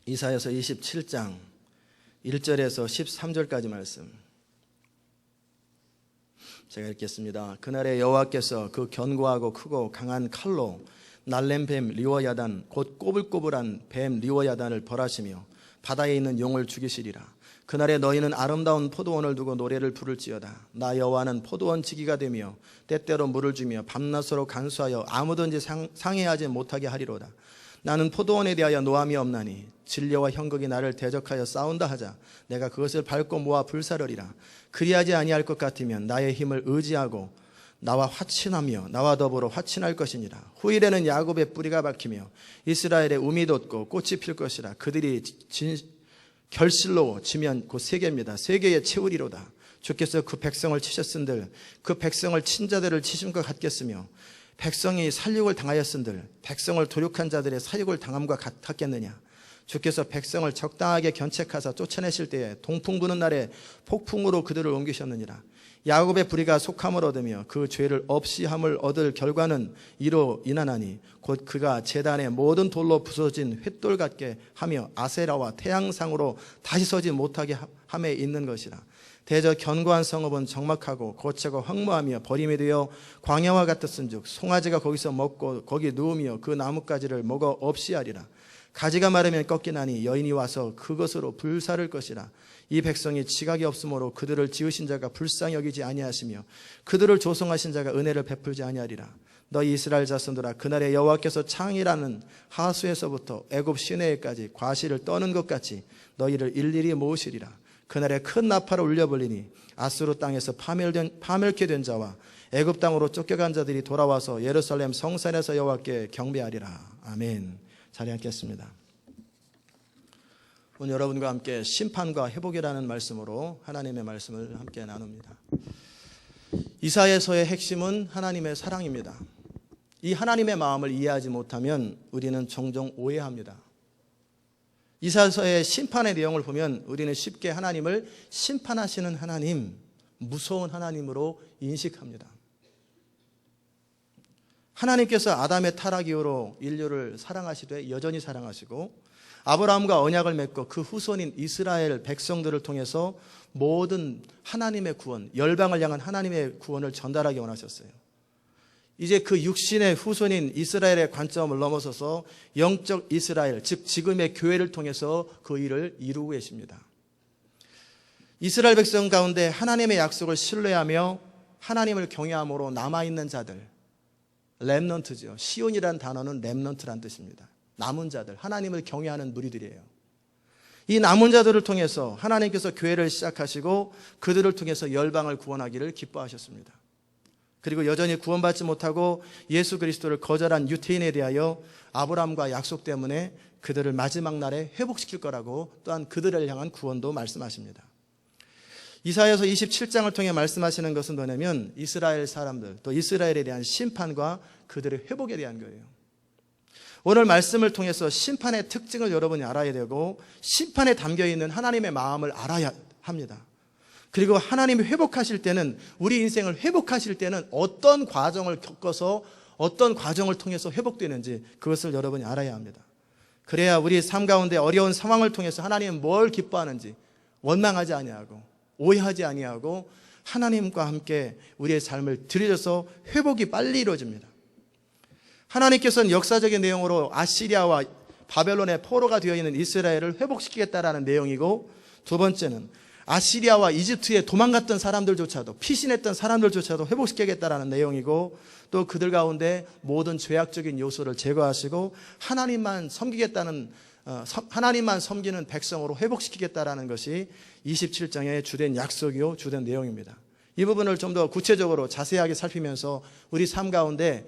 이사야서 27장 1절에서 13절까지 말씀 제가 읽겠습니다. 그날에 여호와께서 그 견고하고 크고 강한 칼로 날렘 뱀 리워야단 곧 꼬불꼬불한 뱀 리워야단을 벌하시며 바다에 있는 용을 죽이시리라. 그날에 너희는 아름다운 포도원을 두고 노래를 부를지어다. 나 여호와는 포도원 지기가 되며 때때로 물을 주며 밤낮으로 간수하여 아무든지 상해하지 못하게 하리로다. 나는 포도원에 대하여 노함이 없나니 진려와 형극이 나를 대적하여 싸운다 하자 내가 그것을 밟고 모아 불사르리라. 그리하지 아니할 것 같으면 나의 힘을 의지하고 나와 화친하며 나와 더불어 화친할 것이니라. 후일에는 야곱의 뿌리가 박히며 이스라엘의 움이 돋고 꽃이 필 것이라. 그들이 결실로 지면 곧 세계입니다. 세계에 채우리로다. 주께서 그 백성을 치셨은들 그 백성을 친 자들을 치신 것 같겠으며 백성이 살육을 당하였은들 백성을 도륙한 자들의 사육을 당함과 같았겠느냐. 주께서 백성을 적당하게 견책하사 쫓아내실 때에 동풍 부는 날에 폭풍으로 그들을 옮기셨느니라. 야곱의 불의가 속함을 얻으며 그 죄를 없이 함을 얻을 결과는 이로 인하나니 곧 그가 제단의 모든 돌로 부서진 횃돌 같게 하며 아세라와 태양상으로 다시 서지 못하게 함에 있는 것이라. 대저 견고한 성읍은 적막하고 거체고 황무하며 버림이 되어 광야와 같았은즉 송아지가 거기서 먹고 거기 누우며 그 나뭇가지를 먹어 없이 하리라. 가지가 마르면 꺾이나니 여인이 와서 그것으로 불사를 것이라. 이 백성이 지각이 없으므로 그들을 지으신 자가 불쌍히 여기지 아니하시며 그들을 조성하신 자가 은혜를 베풀지 아니하리라. 너희 이스라엘 자손들아 그날에 여호와께서 창이라는 하수에서부터 애굽 시내에까지 과실을 떠는 것 같이 너희를 일일이 모으시리라. 그날에 큰 나팔을 울려버리니 아수르 땅에서 파멸케 된 자와 애굽 땅으로 쫓겨간 자들이 돌아와서 예루살렘 성산에서 여호와께 경배하리라. 아멘. 자리 앉겠습니다. 오늘 여러분과 함께 심판과 회복이라는 말씀으로 하나님의 말씀을 함께 나눕니다. 이사야서의 핵심은 하나님의 사랑입니다. 이 하나님의 마음을 이해하지 못하면 우리는 종종 오해합니다. 이사야서의 심판의 내용을 보면 우리는 쉽게 하나님을 심판하시는 하나님, 무서운 하나님으로 인식합니다. 하나님께서 아담의 타락 이후로 인류를 사랑하시되 여전히 사랑하시고 아브라함과 언약을 맺고 그 후손인 이스라엘 백성들을 통해서 모든 하나님의 구원, 열방을 향한 하나님의 구원을 전달하기 원하셨어요. 이제 그 육신의 후손인 이스라엘의 관점을 넘어서서 영적 이스라엘, 즉 지금의 교회를 통해서 그 일을 이루고 계십니다. 이스라엘 백성 가운데 하나님의 약속을 신뢰하며 하나님을 경외함으로 남아있는 자들, 렘넌트죠. 시온이라는 단어는 렘넌트란 뜻입니다. 남은 자들, 하나님을 경외하는 무리들이에요. 이 남은 자들을 통해서 하나님께서 교회를 시작하시고 그들을 통해서 열방을 구원하기를 기뻐하셨습니다. 그리고 여전히 구원받지 못하고 예수 그리스도를 거절한 유태인에 대하여 아브라함과 약속 때문에 그들을 마지막 날에 회복시킬 거라고 또한 그들을 향한 구원도 말씀하십니다. 이사야서 27장을 통해 말씀하시는 것은 뭐냐면 이스라엘 사람들, 또 이스라엘에 대한 심판과 그들의 회복에 대한 거예요. 오늘 말씀을 통해서 심판의 특징을 여러분이 알아야 되고 심판에 담겨있는 하나님의 마음을 알아야 합니다. 그리고 하나님이 회복하실 때는, 우리 인생을 회복하실 때는 어떤 과정을 겪어서 어떤 과정을 통해서 회복되는지 그것을 여러분이 알아야 합니다. 그래야 우리 삶 가운데 어려운 상황을 통해서 하나님은 뭘 기뻐하는지 원망하지 아니하고 오해하지 아니하고 하나님과 함께 우리의 삶을 들여서 회복이 빨리 이루어집니다. 하나님께서는 역사적인 내용으로 아시리아와 바벨론의 포로가 되어 있는 이스라엘을 회복시키겠다라는 내용이고, 두 번째는 아시리아와 이집트에 도망갔던 사람들조차도, 피신했던 사람들조차도 회복시키겠다라는 내용이고, 또 그들 가운데 모든 죄악적인 요소를 제거하시고 하나님만 섬기겠다는, 하나님만 섬기는 백성으로 회복시키겠다라는 것이 27장의 주된 약속이요 주된 내용입니다. 이 부분을 좀 더 구체적으로 자세하게 살피면서 우리 삶 가운데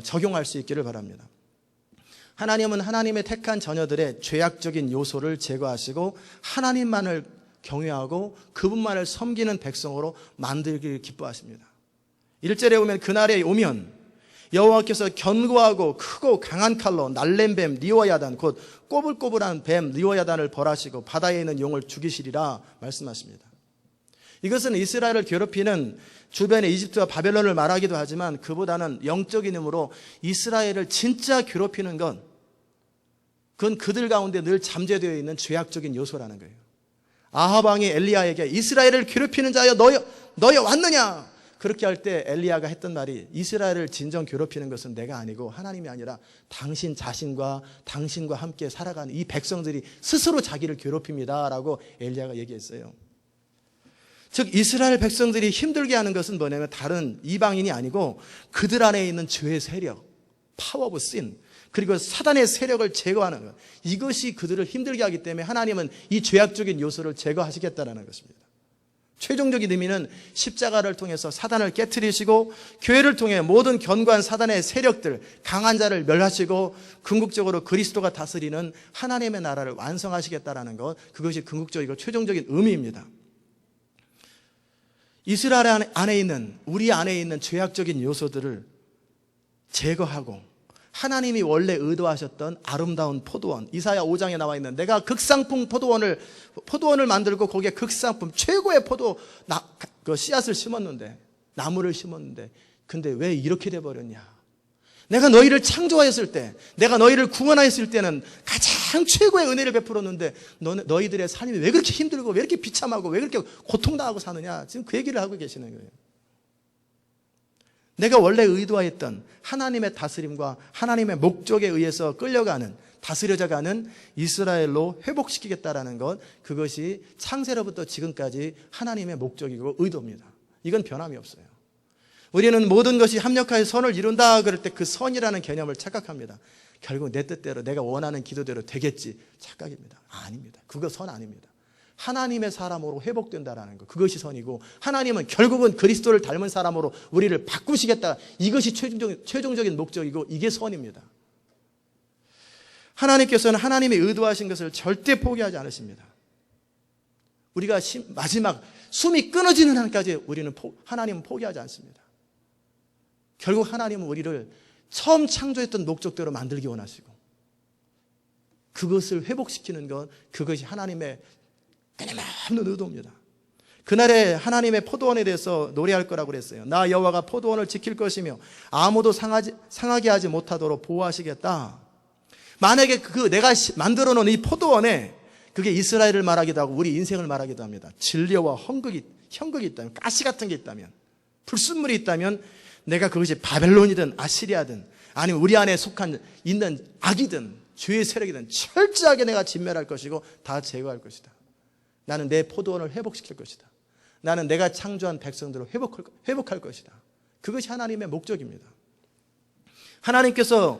적용할 수 있기를 바랍니다. 하나님은 하나님의 택한 자녀들의 죄악적인 요소를 제거하시고 하나님만을 경외하고 그분만을 섬기는 백성으로 만들기를 기뻐하십니다. 1절에 보면 그날에 오면 여호와께서 견고하고 크고 강한 칼로 날렘 뱀 리워야단, 곧 꼬불꼬불한 뱀 리워야단을 벌하시고 바다에 있는 용을 죽이시리라 말씀하십니다. 이것은 이스라엘을 괴롭히는 주변의 이집트와 바벨론을 말하기도 하지만 그보다는 영적인 의미로 이스라엘을 진짜 괴롭히는 건 그건 그들 가운데 늘 잠재되어 있는 죄악적인 요소라는 거예요. 아합 왕이 엘리야에게 이스라엘을 괴롭히는 자여 너여 왔느냐? 그렇게 할 때 엘리야가 했던 말이 이스라엘을 진정 괴롭히는 것은 내가 아니고 하나님이 아니라 당신 자신과 당신과 함께 살아가는 이 백성들이 스스로 자기를 괴롭힙니다 라고 엘리야가 얘기했어요. 즉 이스라엘 백성들이 힘들게 하는 것은 뭐냐면 다른 이방인이 아니고 그들 안에 있는 죄의 세력, 파워 오브 신, 그리고 사단의 세력을 제거하는 것, 이것이 그들을 힘들게 하기 때문에 하나님은 이 죄악적인 요소를 제거하시겠다는 것입니다. 최종적인 의미는 십자가를 통해서 사단을 깨트리시고 교회를 통해 모든 견고한 사단의 세력들, 강한 자를 멸하시고 궁극적으로 그리스도가 다스리는 하나님의 나라를 완성하시겠다는 것, 그것이 궁극적이고 최종적인 의미입니다. 이스라엘 안에 있는, 우리 안에 있는 죄악적인 요소들을 제거하고 하나님이 원래 의도하셨던 아름다운 포도원, 이사야 5장에 나와 있는 내가 극상품 포도원을 만들고 거기에 극상품 최고의 그 씨앗을 심었는데, 나무를 심었는데, 근데 왜 이렇게 돼버렸냐? 내가 너희를 창조하였을 때, 내가 너희를 구원하였을 때는 가장 최고의 은혜를 베풀었는데 너희들의 삶이 왜 그렇게 힘들고 왜 이렇게 비참하고 왜 그렇게 고통당하고 사느냐? 지금 그 얘기를 하고 계시는 거예요. 내가 원래 의도하였던 하나님의 다스림과 하나님의 목적에 의해서 끌려가는, 다스려져가는 이스라엘로 회복시키겠다라는 것, 그것이 창세로부터 지금까지 하나님의 목적이고 의도입니다. 이건 변함이 없어요. 우리는 모든 것이 합력하여 선을 이룬다 그럴 때 그 선이라는 개념을 착각합니다. 결국 내 뜻대로 내가 원하는 기도대로 되겠지, 착각입니다. 아닙니다. 그거 선 아닙니다. 하나님의 사람으로 회복된다라는 것, 그것이 선이고, 하나님은 결국은 그리스도를 닮은 사람으로 우리를 바꾸시겠다, 이것이 최종적인 목적이고 이게 선입니다. 하나님께서는 하나님이 의도하신 것을 절대 포기하지 않으십니다. 우리가 마지막 숨이 끊어지는 한까지 하나님은 포기하지 않습니다. 결국 하나님은 우리를 처음 창조했던 목적대로 만들기 원하시고 그것을 회복시키는 것, 그것이 하나님의 끊임없는 의도입니다. 그날에 하나님의 포도원에 대해서 노래할 거라고 그랬어요. 나 여호와가 포도원을 지킬 것이며 아무도 상하게 하지 못하도록 보호하시겠다. 만약에 내가 만들어 놓은 이 포도원에 그게 이스라엘을 말하기도 하고 우리 인생을 말하기도 합니다. 진리와 형극이 있다면, 가시 같은 게 있다면, 불순물이 있다면 내가 그것이 바벨론이든 아시리아든 아니면 우리 안에 있는 악이든 죄의 세력이든 철저하게 내가 진멸할 것이고 다 제거할 것이다. 나는 내 포도원을 회복시킬 것이다. 나는 내가 창조한 백성들을 회복할 것이다. 그것이 하나님의 목적입니다. 하나님께서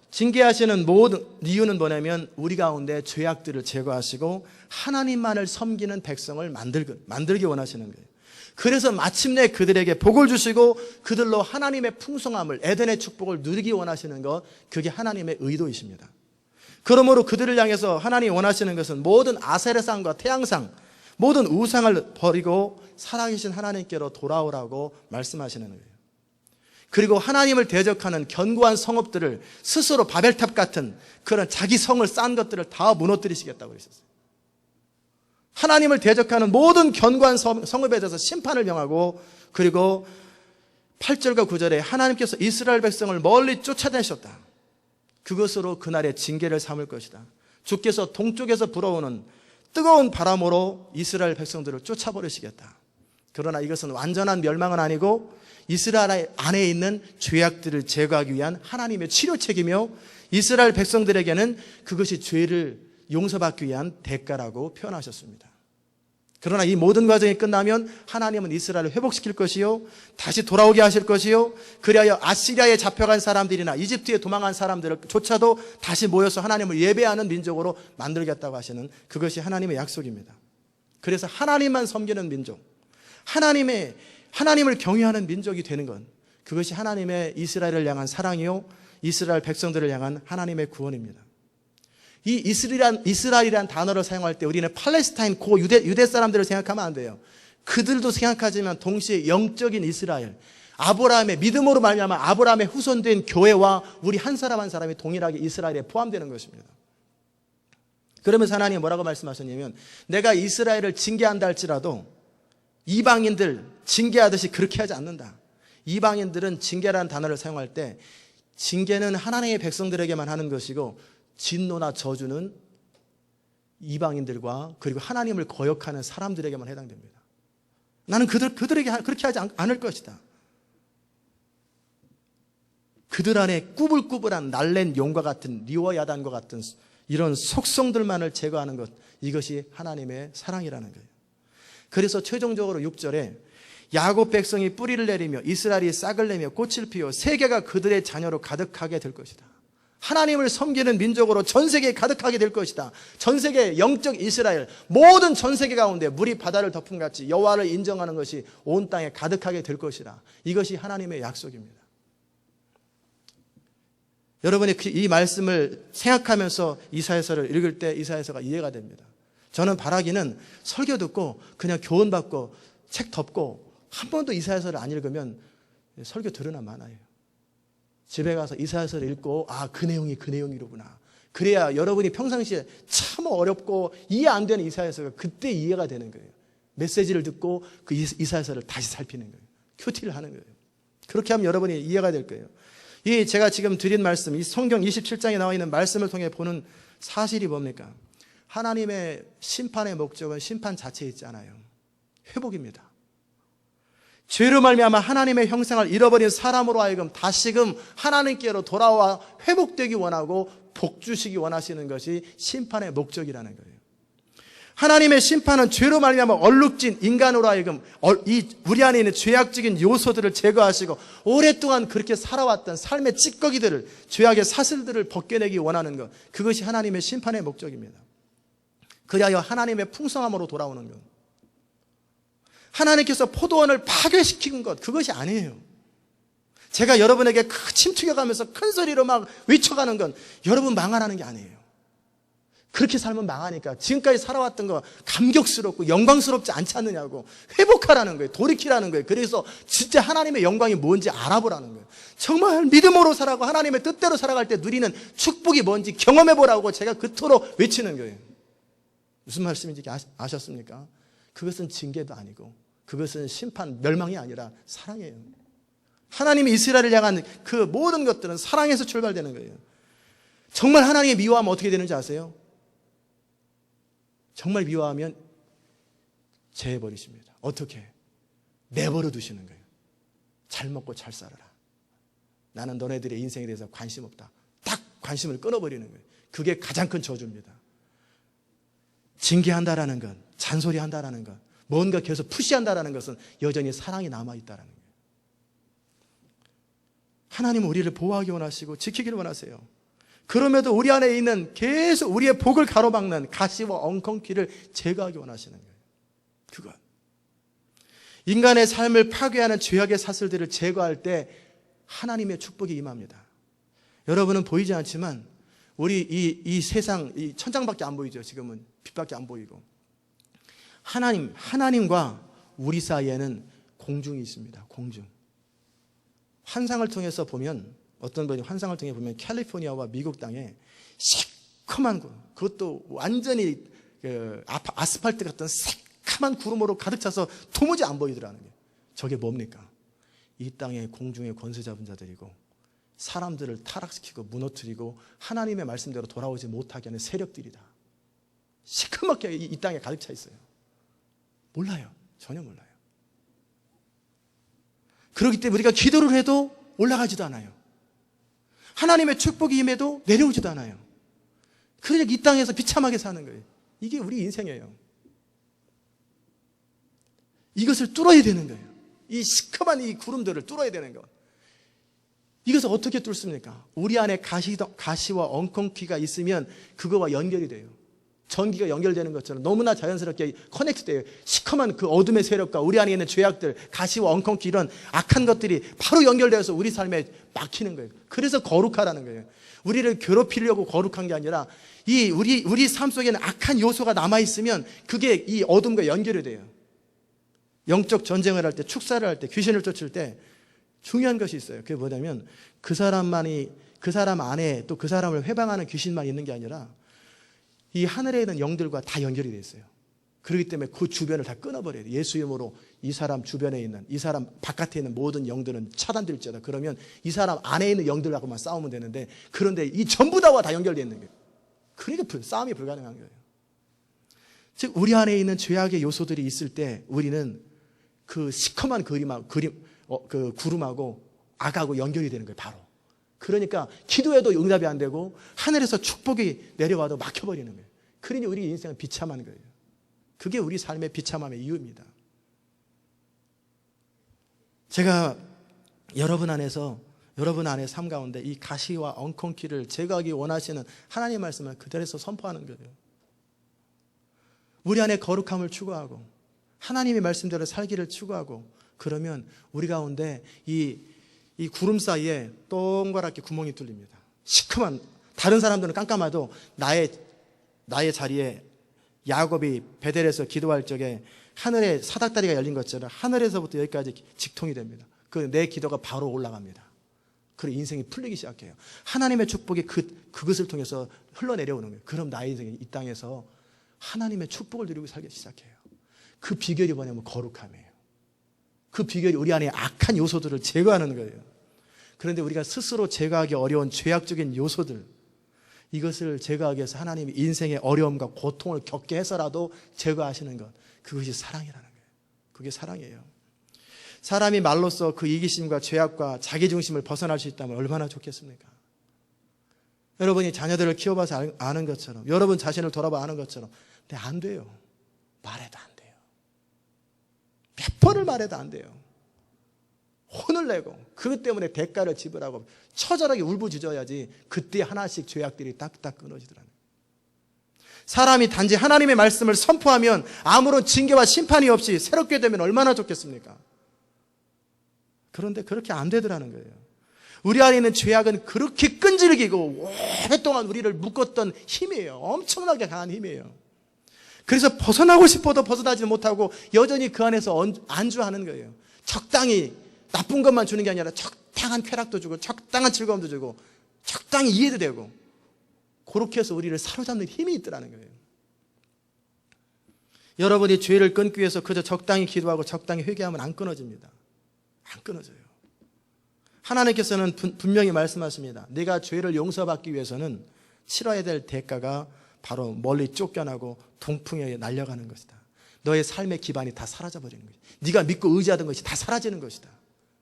징계하시는 모든 이유는 뭐냐면 우리 가운데 죄악들을 제거하시고 하나님만을 섬기는 백성을 만들기 원하시는 거예요. 그래서 마침내 그들에게 복을 주시고 그들로 하나님의 풍성함을, 에덴의 축복을 누리기 원하시는 것, 그게 하나님의 의도이십니다. 그러므로 그들을 향해서 하나님이 원하시는 것은 모든 아세라상과 태양상, 모든 우상을 버리고 살아계신 하나님께로 돌아오라고 말씀하시는 거예요. 그리고 하나님을 대적하는 견고한 성읍들을 스스로 바벨탑 같은 그런 자기 성을 쌓은 것들을 다 무너뜨리시겠다고 그러셨어요. 하나님을 대적하는 모든 견고한 성읍에 대해서 심판을 명하고, 그리고 8절과 9절에 하나님께서 이스라엘 백성을 멀리 쫓아내셨다. 그것으로 그날의 징계를 삼을 것이다. 주께서 동쪽에서 불어오는 뜨거운 바람으로 이스라엘 백성들을 쫓아버리시겠다. 그러나 이것은 완전한 멸망은 아니고 이스라엘 안에 있는 죄악들을 제거하기 위한 하나님의 치료책이며 이스라엘 백성들에게는 그것이 죄를 용서받기 위한 대가라고 표현하셨습니다. 그러나 이 모든 과정이 끝나면 하나님은 이스라엘을 회복시킬 것이요, 다시 돌아오게 하실 것이요, 그리하여 아시리아에 잡혀간 사람들이나 이집트에 도망한 사람들조차도 다시 모여서 하나님을 예배하는 민족으로 만들겠다고 하시는, 그것이 하나님의 약속입니다. 그래서 하나님만 섬기는 민족, 하나님을 경외하는 민족이 되는 것, 그것이 하나님의 이스라엘을 향한 사랑이요, 이스라엘 백성들을 향한 하나님의 구원입니다. 이 이스라엘이란 단어를 사용할 때 우리는 팔레스타인 유대 사람들을 생각하면 안 돼요. 그들도 생각하지만 동시에 영적인 이스라엘, 아브라함의 믿음으로 말미암아 아브라함의 후손된 교회와 우리 한 사람 한 사람이 동일하게 이스라엘에 포함되는 것입니다. 그러면서 하나님이 뭐라고 말씀하셨냐면, 내가 이스라엘을 징계한다 할지라도 이방인들 징계하듯이 그렇게 하지 않는다. 이방인들은 징계라는 단어를 사용할 때 징계는 하나님의 백성들에게만 하는 것이고 진노나 저주는 이방인들과 그리고 하나님을 거역하는 사람들에게만 해당됩니다. 나는 그들에게 그렇게 하지 않을 것이다. 그들 안에 꾸불꾸불한 날랜 용과 같은 리워야단과 같은 이런 속성들만을 제거하는 것, 이것이 하나님의 사랑이라는 거예요. 그래서 최종적으로 6절에 야곱 백성이 뿌리를 내리며 이스라엘이 싹을 내며 꽃을 피워 세계가 그들의 자녀로 가득하게 될 것이다. 하나님을 섬기는 민족으로 전 세계에 가득하게 될 것이다. 전 세계 영적 이스라엘, 모든 전 세계 가운데 물이 바다를 덮음같이 여호와를 인정하는 것이 온 땅에 가득하게 될 것이다. 이것이 하나님의 약속입니다. 여러분이 이 말씀을 생각하면서 이사야서를 읽을 때 이사야서가 이해가 됩니다. 저는 바라기는 설교 듣고 그냥 교훈 받고 책 덮고 한 번도 이사야서를 안 읽으면 설교 들으나 마나요. 집에 가서 이사야서를 읽고 그 내용이 그 내용이로구나. 그래야 여러분이 평상시에 참 어렵고 이해 안 되는 이사야서가 그때 이해가 되는 거예요. 메시지를 듣고 그 이사야서를 다시 살피는 거예요. 큐티를 하는 거예요. 그렇게 하면 여러분이 이해가 될 거예요. 이 제가 지금 드린 말씀, 이 성경 27장에 나와 있는 말씀을 통해 보는 사실이 뭡니까? 하나님의 심판의 목적은 심판 자체에 있지 않아요. 회복입니다. 죄로 말미암아 하나님의 형상을 잃어버린 사람으로 하여금 다시금 하나님께로 돌아와 회복되기 원하고 복 주시기 원하시는 것이 심판의 목적이라는 거예요. 하나님의 심판은 죄로 말미암아 얼룩진 인간으로 하여금 우리 안에 있는 죄악적인 요소들을 제거하시고 오랫동안 그렇게 살아왔던 삶의 찌꺼기들을, 죄악의 사슬들을 벗겨내기 원하는 것, 그것이 하나님의 심판의 목적입니다. 그리하여 하나님의 풍성함으로 돌아오는 것, 하나님께서 포도원을 파괴시킨 것, 그것이 아니에요. 제가 여러분에게 침투겨가면서 큰 소리로 막 외쳐가는 건 여러분 망하라는 게 아니에요. 그렇게 살면 망하니까 지금까지 살아왔던 거 감격스럽고 영광스럽지 않지 않느냐고, 회복하라는 거예요. 돌이키라는 거예요. 그래서 진짜 하나님의 영광이 뭔지 알아보라는 거예요. 정말 믿음으로 살아가고 하나님의 뜻대로 살아갈 때 누리는 축복이 뭔지 경험해보라고 제가 그토록 외치는 거예요. 무슨 말씀인지 아셨습니까? 그것은 징계도 아니고 그것은 심판, 멸망이 아니라 사랑이에요. 하나님이 이스라엘을 향한 그 모든 것들은 사랑에서 출발되는 거예요. 정말 하나님이 미워하면 어떻게 되는지 아세요? 정말 미워하면 제해버리십니다. 어떻게? 내버려 두시는 거예요. 잘 먹고 잘 살아라. 나는 너네들의 인생에 대해서 관심 없다. 딱 관심을 끊어버리는 거예요. 그게 가장 큰 저주입니다. 징계한다라는 것, 잔소리한다라는 것, 뭔가 계속 푸시한다라는 것은 여전히 사랑이 남아있다라는 거예요. 하나님은 우리를 보호하기 원하시고 지키기를 원하세요. 그럼에도 우리 안에 있는 계속 우리의 복을 가로막는 가시와 엉겅퀴를 제거하기 원하시는 거예요. 그것. 인간의 삶을 파괴하는 죄악의 사슬들을 제거할 때 하나님의 축복이 임합니다. 여러분은 보이지 않지만 우리 이 세상, 이 천장밖에 안 보이죠. 지금은 빛밖에 안 보이고. 하나님과 우리 사이에는 공중이 있습니다. 공중. 환상을 통해서 보면, 어떤 분이 환상을 통해 보면 캘리포니아와 미국 땅에 새카만 구름, 그것도 완전히 아스팔트 같은 새카만 구름으로 가득 차서 도무지 안 보이더라는 거예요. 저게 뭡니까? 이 땅의 공중의 권세 잡은 자들이고 사람들을 타락시키고 무너뜨리고 하나님의 말씀대로 돌아오지 못하게 하는 세력들이다. 시커멓게 이 땅에 가득 차 있어요. 몰라요. 전혀 몰라요. 그렇기 때문에 우리가 기도를 해도 올라가지도 않아요. 하나님의 축복이 임해도 내려오지도 않아요. 그러니까 이 땅에서 비참하게 사는 거예요. 이게 우리 인생이에요. 이것을 뚫어야 되는 거예요. 이 시커먼 이 구름들을 뚫어야 되는 것. 이것을 어떻게 뚫습니까? 우리 안에 가시와 엉겅퀴가 있으면 그거와 연결이 돼요. 전기가 연결되는 것처럼 너무나 자연스럽게 커넥트돼요. 시커먼 그 어둠의 세력과 우리 안에 있는 죄악들, 가시와 엉겅퀴 이런 악한 것들이 바로 연결되어서 우리 삶에 막히는 거예요. 그래서 거룩하라는 거예요. 우리를 괴롭히려고 거룩한 게 아니라 우리 삶 속에는 악한 요소가 남아있으면 그게 이 어둠과 연결이 돼요. 영적 전쟁을 할 때, 축사를 할 때, 귀신을 쫓을 때 중요한 것이 있어요. 그게 뭐냐면 그 사람 안에 또 그 사람을 회방하는 귀신만 있는 게 아니라 이 하늘에 있는 영들과 다 연결이 되어 있어요. 그렇기 때문에 그 주변을 다 끊어버려야 돼요. 예수 이름으로 이 사람 주변에 있는, 이 사람 바깥에 있는 모든 영들은 차단될지어다. 그러면 이 사람 안에 있는 영들하고만 싸우면 되는데, 그런데 이 전부 다와 다 연결되어 있는 거예요. 그러니까 싸움이 불가능한 거예요. 즉 우리 안에 있는 죄악의 요소들이 있을 때 우리는 그 시커먼 그 구름하고 악하고 연결이 되는 거예요. 바로. 그러니까 기도해도 응답이 안 되고 하늘에서 축복이 내려와도 막혀버리는 거예요. 그러니 우리 인생은 비참한 거예요. 그게 우리 삶의 비참함의 이유입니다. 제가 여러분 안에 삶 가운데 이 가시와 엉겅퀴를 제거하기 원하시는 하나님의 말씀을 그대로서 선포하는 거예요. 우리 안에 거룩함을 추구하고 하나님의 말씀대로 살기를 추구하고 그러면 우리 가운데 이 구름 사이에 동그랗게 구멍이 뚫립니다. 시커먼 다른 사람들은 깜깜해도 나의 자리에 야곱이 베델에서 기도할 적에 하늘에 사닥다리가 열린 것처럼 하늘에서부터 여기까지 직통이 됩니다. 그 내 기도가 바로 올라갑니다. 그리고 인생이 풀리기 시작해요. 하나님의 축복이 그것을 통해서 흘러내려오는 거예요. 그럼 나의 인생이 이 땅에서 하나님의 축복을 누리고 살기 시작해요. 그 비결이 뭐냐면 거룩함이에요. 그 비결이 우리 안에 악한 요소들을 제거하는 거예요. 그런데 우리가 스스로 제거하기 어려운 죄악적인 요소들, 이것을 제거하기 위해서 하나님이 인생의 어려움과 고통을 겪게 해서라도 제거하시는 것, 그것이 사랑이라는 거예요. 그게 사랑이에요. 사람이 말로써 그 이기심과 죄악과 자기중심을 벗어날 수 있다면 얼마나 좋겠습니까? 여러분이 자녀들을 키워봐서 아는 것처럼, 여러분 자신을 돌아봐 아는 것처럼, 근데 안 돼요. 말해도 안 돼요. 몇 번을 말해도 안 돼요. 혼을 내고 그것 때문에 대가를 지불하고 처절하게 울부짖어야지 그때 하나씩 죄악들이 딱딱 끊어지더라고요. 사람이 단지 하나님의 말씀을 선포하면 아무런 징계와 심판이 없이 새롭게 되면 얼마나 좋겠습니까? 그런데 그렇게 안 되더라는 거예요. 우리 안에 있는 죄악은 그렇게 끈질기고 오랫동안 우리를 묶었던 힘이에요. 엄청나게 강한 힘이에요. 그래서 벗어나고 싶어도 벗어나지 못하고 여전히 그 안에서 안주하는 거예요. 적당히 나쁜 것만 주는 게 아니라 적당한 쾌락도 주고 적당한 즐거움도 주고 적당히 이해도 되고 그렇게 해서 우리를 사로잡는 힘이 있더라는 거예요. 여러분이 죄를 끊기 위해서 그저 적당히 기도하고 적당히 회개하면 안 끊어집니다. 안 끊어져요. 하나님께서는 분명히 말씀하십니다. 네가 죄를 용서받기 위해서는 치러야 될 대가가 바로 멀리 쫓겨나고 동풍에 날려가는 것이다. 너의 삶의 기반이 다 사라져버리는 것이다. 네가 믿고 의지하던 것이 다 사라지는 것이다.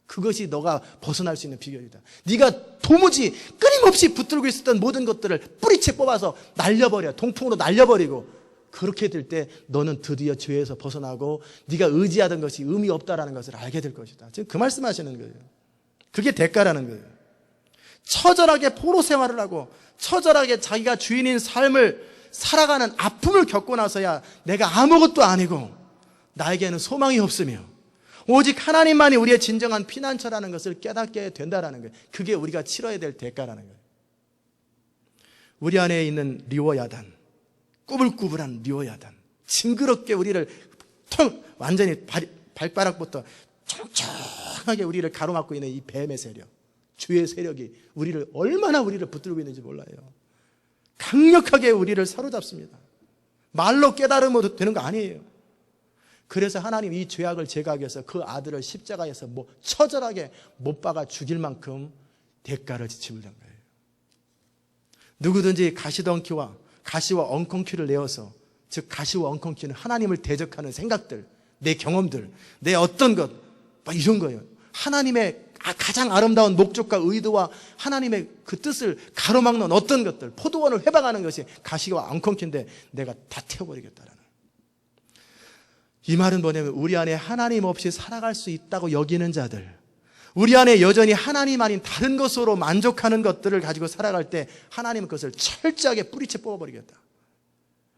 그것이 너가 벗어날 수 있는 비결이다. 네가 도무지 끊임없이 붙들고 있었던 모든 것들을 뿌리채 뽑아서 날려버려. 동풍으로 날려버리고 그렇게 될 때 너는 드디어 죄에서 벗어나고 네가 의지하던 것이 의미 없다라는 것을 알게 될 것이다. 지금 그 말씀하시는 거예요. 그게 대가라는 거예요. 처절하게 포로 생활을 하고 처절하게 자기가 주인인 삶을 살아가는 아픔을 겪고 나서야 내가 아무것도 아니고 나에게는 소망이 없으며 오직 하나님만이 우리의 진정한 피난처라는 것을 깨닫게 된다라는 거예요. 그게 우리가 치러야 될 대가라는 거예요. 우리 안에 있는 리워야단, 꾸불꾸불한 리워야단, 징그럽게 우리를 완전히 발바닥부터 촘촘하게 우리를 가로막고 있는 이 뱀의 세력, 주의 세력이 얼마나 우리를 붙들고 있는지 몰라요. 강력하게 우리를 사로잡습니다. 말로 깨달으면 되는 거 아니에요. 그래서 하나님 이 죄악을 제거하기 위해서 그 아들을 십자가에서 처절하게 못 박아 죽일 만큼 대가를 지불한 거예요. 누구든지 가시와 엉겅퀴를 내어서, 즉 가시와 엉겅퀴는 하나님을 대적하는 생각들, 내 경험들, 내 어떤 것, 이런 거예요. 하나님의 가장 아름다운 목적과 의도와 하나님의 그 뜻을 가로막는 어떤 것들, 포도원을 회방하는 것이 가시와 엉겅퀴인데 내가 다 태워버리겠다라는. 이 말은 뭐냐면 우리 안에 하나님 없이 살아갈 수 있다고 여기는 자들, 우리 안에 여전히 하나님 아닌 다른 것으로 만족하는 것들을 가지고 살아갈 때 하나님은 그것을 철저하게 뿌리채 뽑아버리겠다.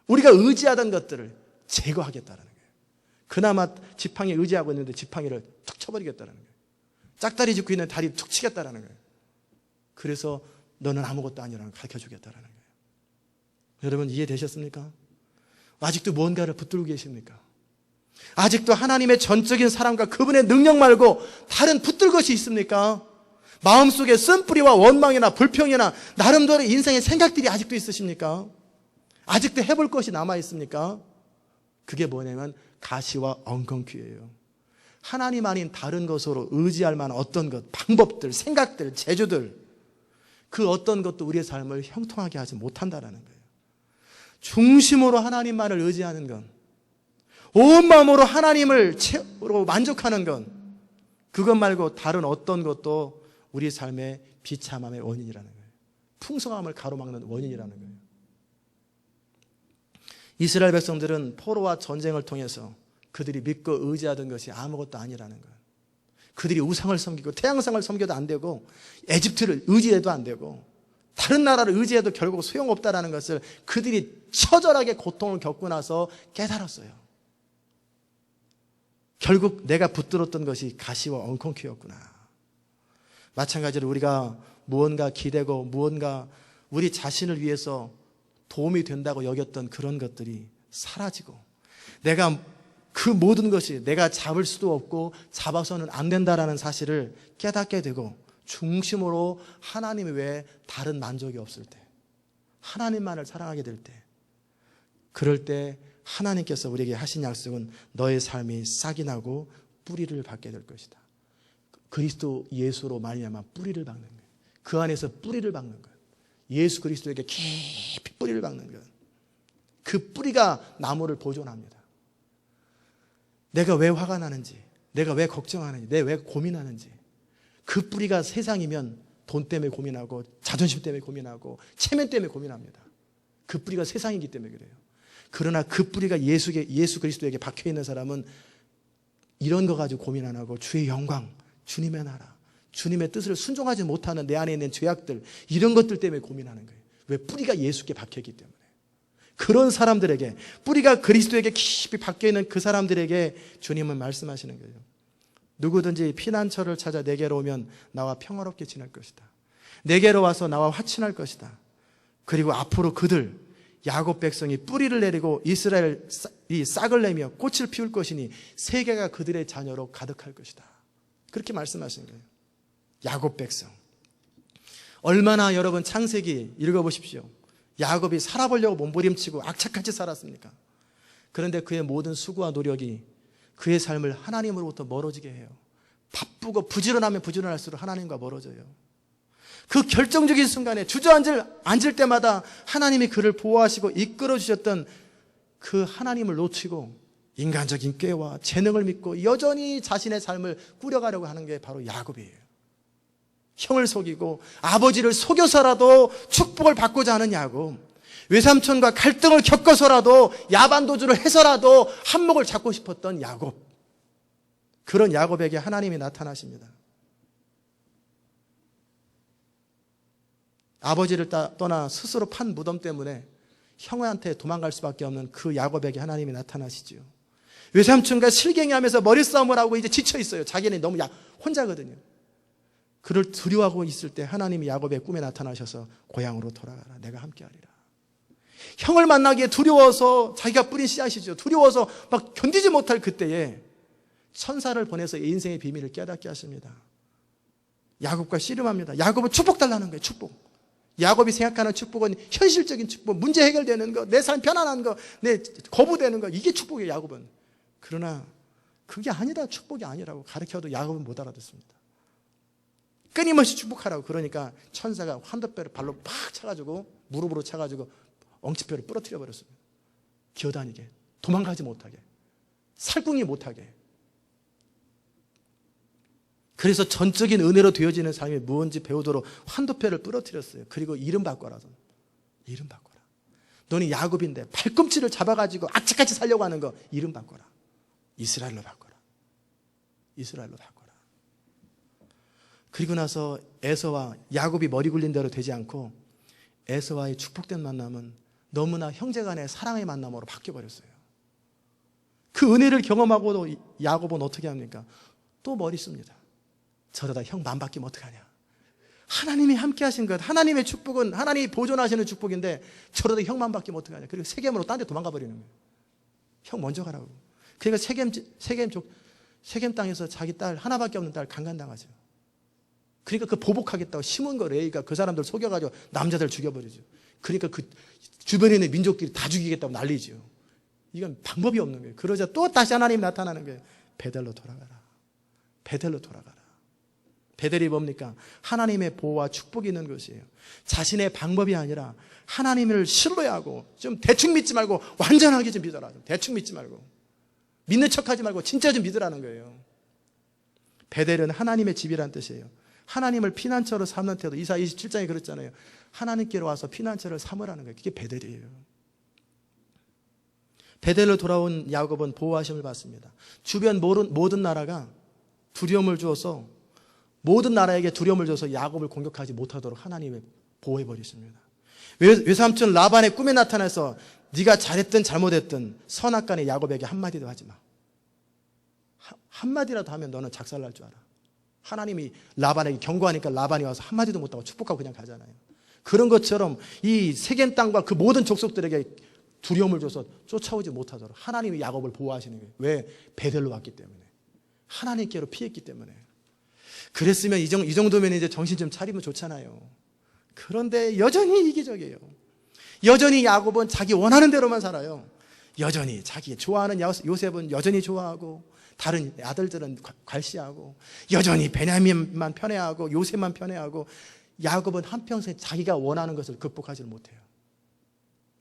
우리가 의지하던 것들을 제거하겠다는 거예요. 그나마 지팡이 의지하고 있는데 지팡이를 툭 쳐버리겠다는 거예요. 짝다리 짚고 있는 다리 툭 치겠다는 거예요. 그래서 너는 아무것도 아니라는 걸 가르쳐주겠다는 거예요. 여러분 이해되셨습니까? 아직도 뭔가를 붙들고 계십니까? 아직도 하나님의 전적인 사랑과 그분의 능력 말고 다른 붙들 것이 있습니까? 마음속에 쓴뿌리와 원망이나 불평이나 나름대로 인생의 생각들이 아직도 있으십니까? 아직도 해볼 것이 남아있습니까? 그게 뭐냐면 가시와 엉겅퀴예요. 하나님 아닌 다른 것으로 의지할 만한 어떤 것, 방법들, 생각들, 재주들, 그 어떤 것도 우리의 삶을 형통하게 하지 못한다는 거예요. 중심으로 하나님만을 의지하는 것, 온 마음으로 하나님을 채로 만족하는 것, 그것 말고 다른 어떤 것도 우리 삶의 비참함의 원인이라는 거예요. 풍성함을 가로막는 원인이라는 거예요. 이스라엘 백성들은 포로와 전쟁을 통해서 그들이 믿고 의지하던 것이 아무것도 아니라는 거예요. 그들이 우상을 섬기고 태양상을 섬겨도 안 되고 에집트를 의지해도 안 되고 다른 나라를 의지해도 결국 소용없다라는 것을 그들이 처절하게 고통을 겪고 나서 깨달았어요. 결국 내가 붙들었던 것이 가시와 엉겅퀴였구나. 마찬가지로 우리가 무언가 기대고 무언가 우리 자신을 위해서 도움이 된다고 여겼던 그런 것들이 사라지고 내가 그 모든 것이 내가 잡을 수도 없고 잡아서는 안 된다라는 사실을 깨닫게 되고 중심으로 하나님 외에 다른 만족이 없을 때, 하나님만을 사랑하게 될 때, 그럴 때 하나님께서 우리에게 하신 약속은 너의 삶이 싹이 나고 뿌리를 받게 될 것이다. 그리스도 예수로 말미암아 뿌리를 박는 거예요. 그 안에서 뿌리를 박는 거예요. 예수 그리스도에게 깊이 뿌리를 박는 거예요. 그 뿌리가 나무를 보존합니다. 내가 왜 화가 나는지, 내가 왜 걱정하는지, 내가 왜 고민하는지, 그 뿌리가 세상이면 돈 때문에 고민하고 자존심 때문에 고민하고 체면 때문에 고민합니다. 그 뿌리가 세상이기 때문에 그래요. 그러나 그 뿌리가 예수 그리스도에게 박혀있는 사람은 이런 거 가지고 고민 안 하고 주의 영광, 주님의 나라, 주님의 뜻을 순종하지 못하는 내 안에 있는 죄악들, 이런 것들 때문에 고민하는 거예요. 왜? 뿌리가 예수께 박혀있기 때문에. 그런 사람들에게, 뿌리가 그리스도에게 깊이 박혀있는 그 사람들에게 주님은 말씀하시는 거예요. 누구든지 피난처를 찾아 내게로 오면 나와 평화롭게 지낼 것이다. 내게로 와서 나와 화친할 것이다. 그리고 앞으로 그들 야곱 백성이 뿌리를 내리고 이스라엘이 싹을 내며 꽃을 피울 것이니 세계가 그들의 자녀로 가득할 것이다. 그렇게 말씀하시는 거예요. 야곱 백성. 얼마나 여러분 창세기 읽어보십시오. 야곱이 살아보려고 몸부림치고 악착같이 살았습니까? 그런데 그의 모든 수고와 노력이 그의 삶을 하나님으로부터 멀어지게 해요. 바쁘고 부지런하면 부지런할수록 하나님과 멀어져요. 그 결정적인 순간에 주저앉을 때마다 하나님이 그를 보호하시고 이끌어 주셨던 그 하나님을 놓치고 인간적인 꾀와 재능을 믿고 여전히 자신의 삶을 꾸려가려고 하는 게 바로 야곱이에요. 형을 속이고 아버지를 속여서라도 축복을 받고자 하는 야곱, 외삼촌과 갈등을 겪어서라도 야반도주를 해서라도 한몫을 잡고 싶었던 야곱, 그런 야곱에게 하나님이 나타나십니다. 아버지를 떠나 스스로 판 무덤 때문에 형한테 도망갈 수밖에 없는 그 야곱에게 하나님이 나타나시지요. 외삼촌과 실갱이하면서 머리싸움을 하고 이제 지쳐 있어요. 자기는 너무 혼자거든요. 그를 두려워하고 있을 때 하나님이 야곱의 꿈에 나타나셔서 고향으로 돌아가라, 내가 함께하리라. 형을 만나기에 두려워서, 자기가 뿌린 씨앗이죠. 두려워서 막 견디지 못할 그때에 천사를 보내서 인생의 비밀을 깨닫게 하십니다. 야곱과 씨름합니다. 야곱은 축복 달라는 거예요. 축복. 야곱이 생각하는 축복은 현실적인 축복, 문제 해결되는 거, 내 삶 편안한 거, 내 거부되는 거, 이게 축복이에요. 야곱은. 그러나 그게 아니다, 축복이 아니라고 가르쳐도 야곱은 못 알아듣습니다. 끊임없이 축복하라고. 그러니까 천사가 환도뼈를 발로 팍 차가지고, 무릎으로 차가지고 엉치뼈를 부러뜨려 버렸습니다. 기어다니게, 도망가지 못하게, 살궁이 못하게. 그래서 전적인 은혜로 되어지는 삶이 무언지 배우도록 환도뼈를 부러뜨렸어요. 그리고 이름 바꿔라. 이름 바꿔라. 너는 야곱인데 발꿈치를 잡아가지고 악착같이 살려고 하는 거 이름 바꿔라. 이스라엘로 바꿔라. 이스라엘로 바꿔라. 그리고 나서 에서와 야곱이 머리 굴린 대로 되지 않고 에서와의 축복된 만남은 너무나 형제간의 사랑의 만남으로 바뀌어버렸어요. 그 은혜를 경험하고도 야곱은 어떻게 합니까? 또 머리 씁니다. 저러다 형 맘 바뀌면 어떡하냐. 하나님이 함께 하신 것, 하나님의 축복은 하나님이 보존하시는 축복인데 저러다 형 맘 바뀌면 어떡하냐. 그리고 세겜으로 딴 데 도망가 버리는 거예요. 형 먼저 가라고. 그러니까 세겜 땅에서 자기 딸 하나밖에 없는 딸 강간당하죠. 그러니까 그 보복하겠다고 심은 거 레이가 그 사람들 속여가지고 남자들 죽여버리죠. 그러니까 그 주변에 있는 민족끼리 다 죽이겠다고 난리죠. 이건 방법이 없는 거예요. 그러자 또 다시 하나님이 나타나는 거예요. 베델로 돌아가라. 베델로 돌아가라. 베델이 뭡니까? 하나님의 보호와 축복이 있는 것이에요. 자신의 방법이 아니라 하나님을 신뢰해야 하고, 좀 대충 믿지 말고 완전하게 좀 믿어라. 대충 믿지 말고, 믿는 척하지 말고 진짜 좀 믿으라는 거예요. 베델은 하나님의 집이란 뜻이에요. 하나님을 피난처로 삼는 태도. 이사 27장에 그랬잖아요. 하나님께로 와서 피난처를 삼으라는 거예요. 그게 베델이에요. 베델로 돌아온 야곱은 보호하심을 받습니다. 주변 모든 나라가 두려움을 주어서, 모든 나라에게 두려움을 줘서 야곱을 공격하지 못하도록 하나님이 보호해버리십니다. 외삼촌 라반의 꿈에 나타나서 네가 잘했든 잘못했든 선악간에 야곱에게 한마디도 하지 마. 한마디라도 하면 너는 작살날 줄 알아. 하나님이 라반에게 경고하니까 라반이 와서 한마디도 못하고 축복하고 그냥 가잖아요. 그런 것처럼 이 세겜 땅과 그 모든 족속들에게 두려움을 줘서 쫓아오지 못하도록 하나님이 야곱을 보호하시는 거예요. 왜? 베델로 왔기 때문에. 하나님께로 피했기 때문에. 그랬으면 이 정도면 이제 정신 좀 차리면 좋잖아요. 그런데 여전히 이기적이에요. 여전히 야곱은 자기 원하는 대로만 살아요. 여전히 자기 좋아하는 요셉은 여전히 좋아하고, 다른 아들들은 괄시하고, 여전히 베냐민만 편애하고 요셉만 편애하고, 야곱은 한평생 자기가 원하는 것을 극복하지 못해요.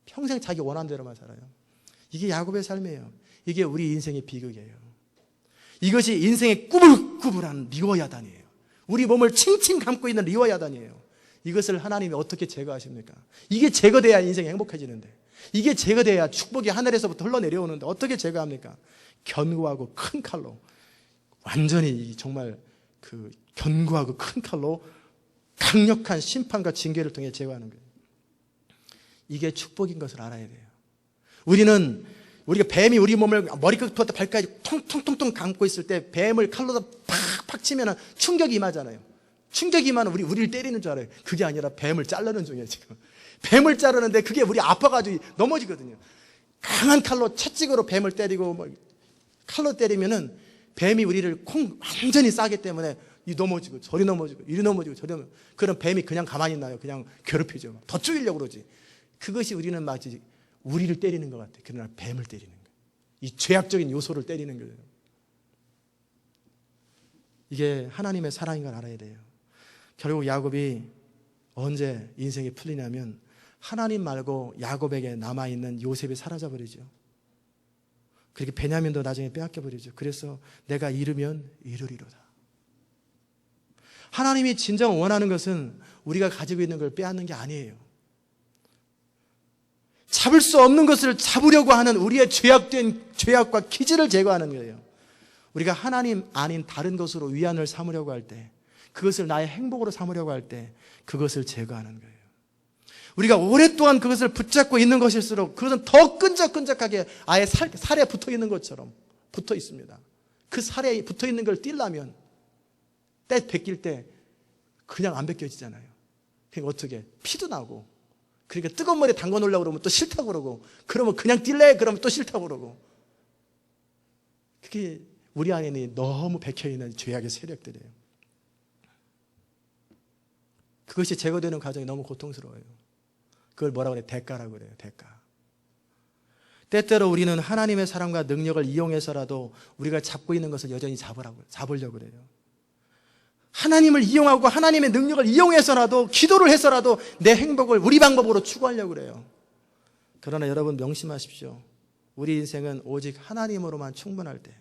평생 자기 원하는 대로만 살아요. 이게 야곱의 삶이에요. 이게 우리 인생의 비극이에요. 이것이 인생의 꾸불꾸불한 리워야단이에요. 우리 몸을 칭칭 감고 있는 리워야단이에요. 이것을 하나님이 어떻게 제거하십니까? 이게 제거돼야 인생이 행복해지는데, 이게 제거돼야 축복이 하늘에서부터 흘러내려오는데 어떻게 제거합니까? 견고하고 큰 칼로, 완전히 정말 그 견고하고 큰 칼로 강력한 심판과 징계를 통해 제거하는 거예요. 이게 축복인 것을 알아야 돼요. 우리가 뱀이 우리 몸을 머리끝부터 발까지 통통통통 감고 있을 때 뱀을 칼로 팍팍 치면 충격이 임하잖아요. 충격이 임하면 우리를 때리는 줄 알아요. 그게 아니라 뱀을 자르는 중이에요, 지금. 뱀을 자르는데 그게 우리 아파가지고 넘어지거든요. 강한 칼로 채찍으로 뱀을 때리고 칼로 때리면은 뱀이 우리를 완전히 싸기 때문에 이 넘어지고 저리 넘어지고 이리 넘어지고 저리 넘어지고, 그럼 뱀이 그냥 가만히 있나요? 그냥 괴롭히죠. 더 죽이려고 그러지. 그것이 우리는 마치 우리를 때리는 것 같아요. 그러나 뱀을 때리는 거예요. 이 죄악적인 요소를 때리는 거예요. 이게 하나님의 사랑인 걸 알아야 돼요. 결국 야곱이 언제 인생이 풀리냐면, 하나님 말고 야곱에게 남아있는 요셉이 사라져버리죠. 그렇게 베냐민도 나중에 빼앗겨버리죠. 그래서 내가 이르면 이루리로다. 하나님이 진정 원하는 것은 우리가 가지고 있는 걸 빼앗는 게 아니에요. 잡을 수 없는 것을 잡으려고 하는 우리의 죄악과 기질을 제거하는 거예요. 우리가 하나님 아닌 다른 것으로 위안을 삼으려고 할 때, 그것을 나의 행복으로 삼으려고 할 때 그것을 제거하는 거예요. 우리가 오랫동안 그것을 붙잡고 있는 것일수록 그것은 더 끈적끈적하게 아예 살에 붙어 있는 것처럼 붙어 있습니다. 그 살에 붙어 있는 걸 떼려면 때 벗길 때 그냥 안 벗겨지잖아요. 그러니까 어떻게? 피도 나고, 그러니까 뜨거운 물에 담궈 놓으려고 그러면 또 싫다고 그러고, 그러면 그냥 뛸래? 그러면 또 싫다고 그러고. 그게 우리 안에 너무 박혀있는 죄악의 세력들이에요. 그것이 제거되는 과정이 너무 고통스러워요. 그걸 뭐라고 그래요? 대가라고 그래요. 대가. 때때로 우리는 하나님의 사랑과 능력을 이용해서라도 우리가 잡고 있는 것을 여전히 잡으려고 그래요. 하나님을 이용하고 하나님의 능력을 이용해서라도, 기도를 해서라도 내 행복을 우리 방법으로 추구하려고 그래요. 그러나 여러분 명심하십시오. 우리 인생은 오직 하나님으로만 충분할 때,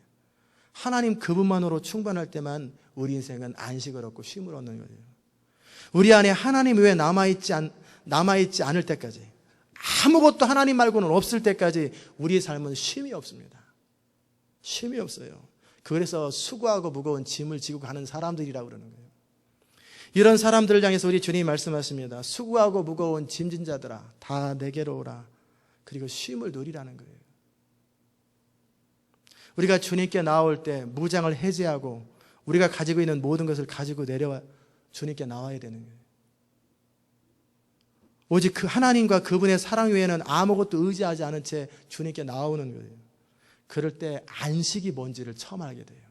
하나님 그분만으로 충분할 때만 우리 인생은 안식을 얻고 쉼을 얻는 거예요. 우리 안에 하나님 외에 남아있지 않을 때까지, 아무것도 하나님 말고는 없을 때까지 우리의 삶은 쉼이 없습니다. 쉼이 없어요. 그래서 수고하고 무거운 짐을 지고 가는 사람들이라고 그러는 거예요. 이런 사람들을 향해서 우리 주님이 말씀하십니다. 수고하고 무거운 짐진 자들아, 다 내게로 오라. 그리고 쉼을 누리라는 거예요. 우리가 주님께 나올 때 무장을 해제하고 우리가 가지고 있는 모든 것을 가지고 내려와 주님께 나와야 되는 거예요. 오직 그 하나님과 그분의 사랑 외에는 아무것도 의지하지 않은 채 주님께 나오는 거예요. 그럴 때 안식이 뭔지를 처음 알게 돼요.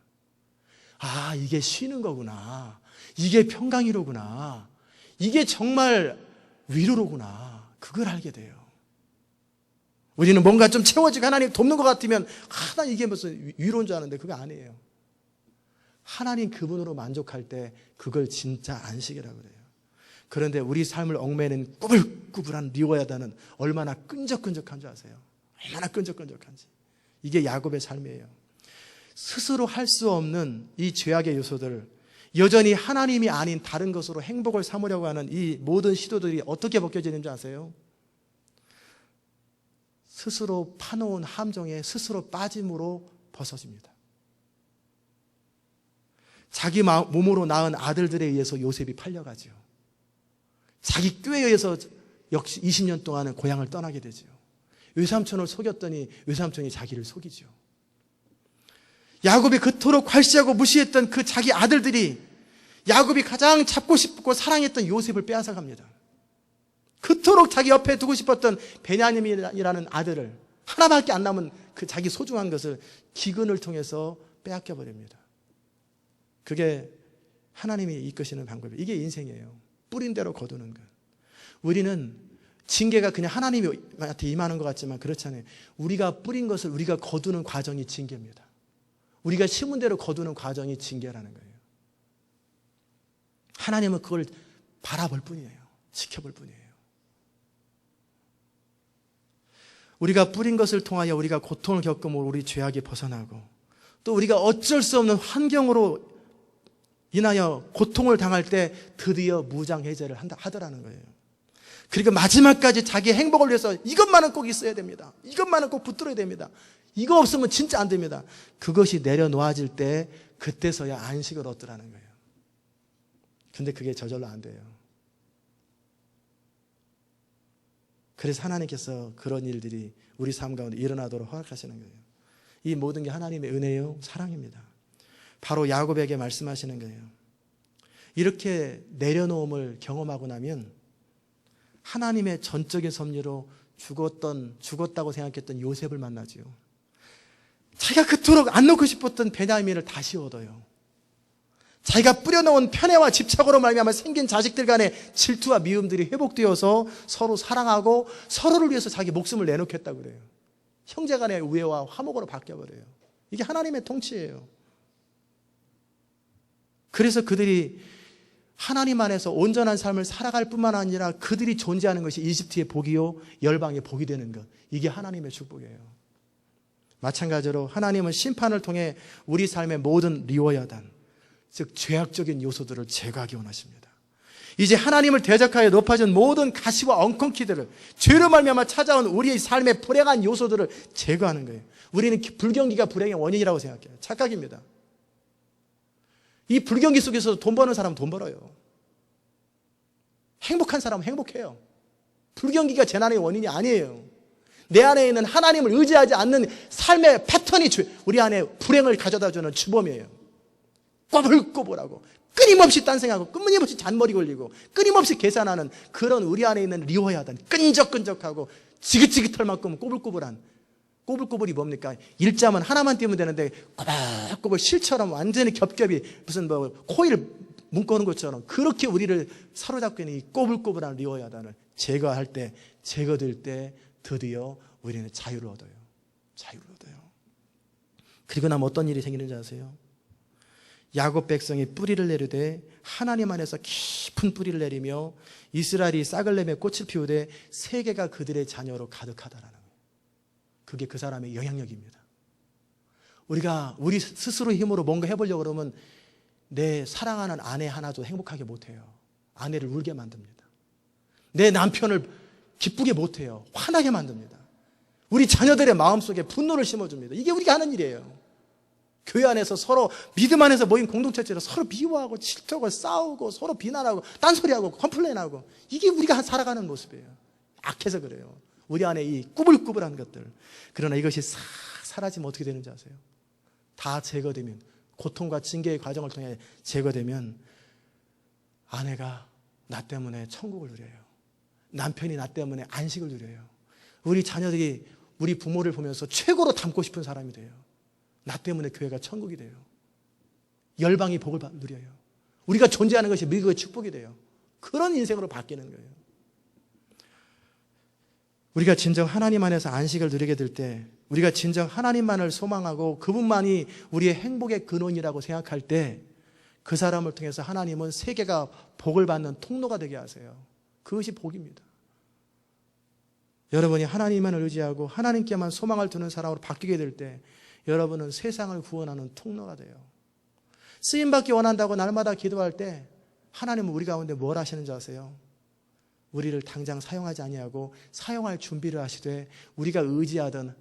아, 이게 쉬는 거구나. 이게 평강이로구나. 이게 정말 위로로구나. 그걸 알게 돼요. 우리는 뭔가 좀 채워지고 하나님 돕는 것 같으면, 나 이게 무슨 위로인 줄 아는데 그게 아니에요. 하나님 그분으로 만족할 때 그걸 진짜 안식이라고 그래요. 그런데 우리 삶을 얽매이는 꾸불꾸불한 리워야다는 얼마나 끈적끈적한 줄 아세요? 얼마나 끈적끈적한지. 이게 야곱의 삶이에요. 스스로 할 수 없는 이 죄악의 요소들, 여전히 하나님이 아닌 다른 것으로 행복을 삼으려고 하는 이 모든 시도들이 어떻게 벗겨지는지 아세요? 스스로 파놓은 함정에 스스로 빠짐으로 벗어집니다. 자기 몸으로 낳은 아들들에 의해서 요셉이 팔려가죠. 자기 꾀에 의해서 역시 20년 동안은 고향을 떠나게 되죠. 외삼촌을 속였더니 외삼촌이 자기를 속이죠. 야곱이 그토록 괄시하고 무시했던 그 자기 아들들이 야곱이 가장 잡고 싶고 사랑했던 요셉을 빼앗아 갑니다. 그토록 자기 옆에 두고 싶었던 베냐민이라는 아들을, 하나밖에 안 남은 그 자기 소중한 것을 기근을 통해서 빼앗겨 버립니다. 그게 하나님이 이끄시는 방법이에요. 이게 인생이에요. 뿌린 대로 거두는 것. 우리는 징계가 그냥 하나님한테 임하는 것 같지만 그렇지 않아요. 우리가 뿌린 것을 우리가 거두는 과정이 징계입니다. 우리가 심은 대로 거두는 과정이 징계라는 거예요. 하나님은 그걸 바라볼 뿐이에요. 지켜볼 뿐이에요. 우리가 뿌린 것을 통하여 우리가 고통을 겪음으로 우리 죄악이 벗어나고, 또 우리가 어쩔 수 없는 환경으로 인하여 고통을 당할 때 드디어 무장해제를 하더라는 거예요. 그리고 마지막까지 자기 행복을 위해서 이것만은 꼭 있어야 됩니다. 이것만은 꼭 붙들어야 됩니다. 이거 없으면 진짜 안 됩니다. 그것이 내려놓아질 때 그때서야 안식을 얻더라는 거예요. 근데 그게 저절로 안 돼요. 그래서 하나님께서 그런 일들이 우리 삶 가운데 일어나도록 허락하시는 거예요. 이 모든 게 하나님의 은혜요, 사랑입니다. 바로 야곱에게 말씀하시는 거예요. 이렇게 내려놓음을 경험하고 나면 하나님의 전적인 섭리로 죽었다고 생각했던 요셉을 만나지요. 자기가 그토록 안 놓고 싶었던 베냐민을 다시 얻어요. 자기가 뿌려놓은 편애와 집착으로 말미암아 생긴 자식들 간의 질투와 미움들이 회복되어서 서로 사랑하고 서로를 위해서 자기 목숨을 내놓겠다고 그래요. 형제 간의 우애와 화목으로 바뀌어버려요. 이게 하나님의 통치예요. 그래서 그들이 하나님 안에서 온전한 삶을 살아갈 뿐만 아니라 그들이 존재하는 것이 이집트의 복이요, 열방의 복이 되는 것. 이게 하나님의 축복이에요. 마찬가지로 하나님은 심판을 통해 우리 삶의 모든 리워야단, 즉 죄악적인 요소들을 제거하기 원하십니다. 이제 하나님을 대적하여 높아진 모든 가시와 엉겅퀴들을, 죄로 말미암아 찾아온 우리의 삶의 불행한 요소들을 제거하는 거예요. 우리는 불경기가 불행의 원인이라고 생각해요. 착각입니다. 이 불경기 속에서 돈 버는 사람은 돈 벌어요. 행복한 사람은 행복해요. 불경기가 재난의 원인이 아니에요. 내 안에 있는 하나님을 의지하지 않는 삶의 패턴이 우리 안에 불행을 가져다주는 주범이에요. 꼬불꼬불하고 끊임없이 딴생하고 끊임없이 잔머리 걸리고 끊임없이 계산하는 그런 우리 안에 있는 리워야단, 끈적끈적하고 지긋지긋할 만큼 꼬불꼬불이 뭡니까? 일자만 하나만 띄우면 되는데 꼬불꼬불 실처럼 완전히 겹겹이 무슨 코일 묶어놓은 것처럼 그렇게 우리를 사로잡고 있는 이 꼬불꼬불한 리워야단을 제거할 때, 제거될 때 드디어 우리는 자유를 얻어요. 자유를 얻어요. 그리고 나면 어떤 일이 생기는지 아세요? 야곱 백성이 뿌리를 내리되 하나님 안에서 깊은 뿌리를 내리며 이스라엘이 싹을 내며 꽃을 피우되 세계가 그들의 자녀로 가득하다라는 거예요. 그게 그 사람의 영향력입니다. 우리가 우리 스스로 힘으로 뭔가 해보려고 그러면 내 사랑하는 아내 하나도 행복하게 못해요. 아내를 울게 만듭니다. 내 남편을 기쁘게 못해요. 화나게 만듭니다. 우리 자녀들의 마음속에 분노를 심어줍니다. 이게 우리가 하는 일이에요. 교회 안에서 서로 믿음 안에서 모인 공동체처럼 서로 미워하고 질투하고 싸우고 서로 비난하고 딴소리하고 컴플레인하고 이게 우리가 살아가는 모습이에요. 악해서 그래요. 우리 안에 이 꾸불꾸불한 것들. 그러나 이것이 싹 사라지면 어떻게 되는지 아세요? 다 제거되면, 고통과 징계의 과정을 통해 제거되면 아내가 나 때문에 천국을 누려요. 남편이 나 때문에 안식을 누려요. 우리 자녀들이 우리 부모를 보면서 최고로 닮고 싶은 사람이 돼요. 나 때문에 교회가 천국이 돼요. 열방이 복을 누려요. 우리가 존재하는 것이 미국의 축복이 돼요. 그런 인생으로 바뀌는 거예요. 우리가 진정 하나님 안에서 안식을 누리게 될 때, 우리가 진정 하나님만을 소망하고 그분만이 우리의 행복의 근원이라고 생각할 때, 그 사람을 통해서 하나님은 세계가 복을 받는 통로가 되게 하세요. 그것이 복입니다. 여러분이 하나님만을 의지하고 하나님께만 소망을 두는 사람으로 바뀌게 될 때, 여러분은 세상을 구원하는 통로가 돼요. 쓰임받기 원한다고 날마다 기도할 때 하나님은 우리 가운데 뭘 하시는지 아세요? 우리를 당장 사용하지 아니하고 사용할 준비를 하시되, 우리가 의지하던